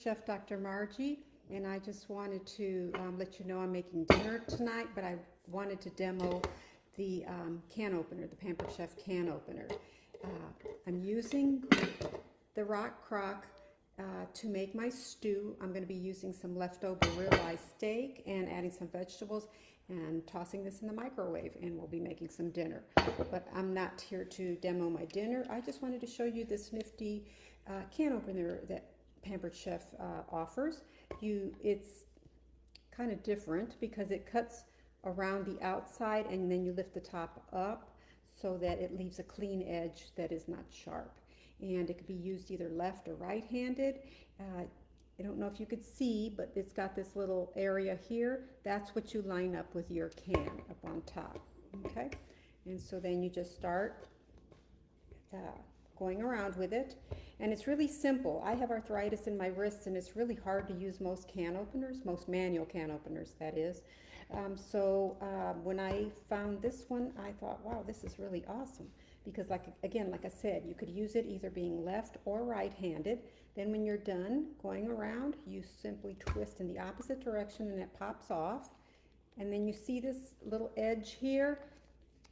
Chef Dr. Margie, and I just wanted to let you know I'm making dinner tonight, but I wanted to demo the can opener, the Pampered Chef can opener. I'm using the rock crock to make my stew. I'm going to be using some leftover ribeye steak and adding some vegetables and tossing this in the microwave, and we'll be making some dinner. But I'm not here to demo my dinner. I just wanted to show you this nifty can opener that Pampered Chef offers. It's kind of different because it cuts around the outside and then you lift the top up so that it leaves a clean edge that is not sharp. And it could be used either left or right-handed. I don't know if you could see, but it's got this little area here. That's what you line up with your can up on top, okay? And so then you just start going around with it. And it's really simple. I have arthritis in my wrists, and it's really hard to use most can openers, most manual can openers, that is. When I found this one, I thought, wow, this is really awesome. Because like I said, you could use it either being left or right-handed. Then when you're done going around, you simply twist in the opposite direction and it pops off. And then you see this little edge here.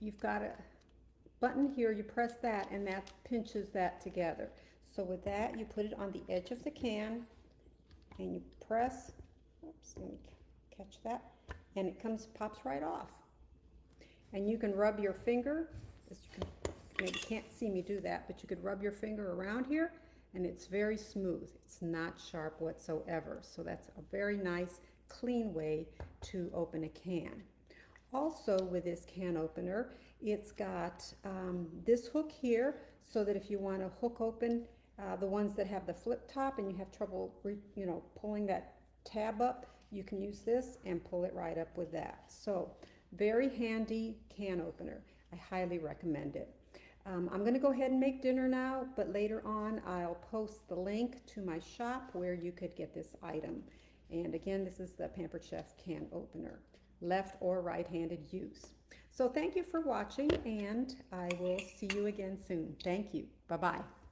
You've got a button here, you press that and that pinches that together. So with that, you put it on the edge of the can and you press, oops, let me catch that, and it pops right off. And you can rub your finger, maybe can't see me do that, but you could rub your finger around here and it's very smooth. It's not sharp whatsoever. So that's a very nice, clean way to open a can. Also with this can opener, it's got this hook here so that if you want to hook open the ones that have the flip top and you have trouble pulling that tab up, you can use this and pull it right up with that. So very handy can opener. I highly recommend it. I'm going to go ahead and make dinner now, but later on I'll post the link to my shop where you could get this item. And again, this is the Pampered Chef can opener, left or right-handed use. So thank you for watching, and I will see you again soon. Thank you. Bye-bye.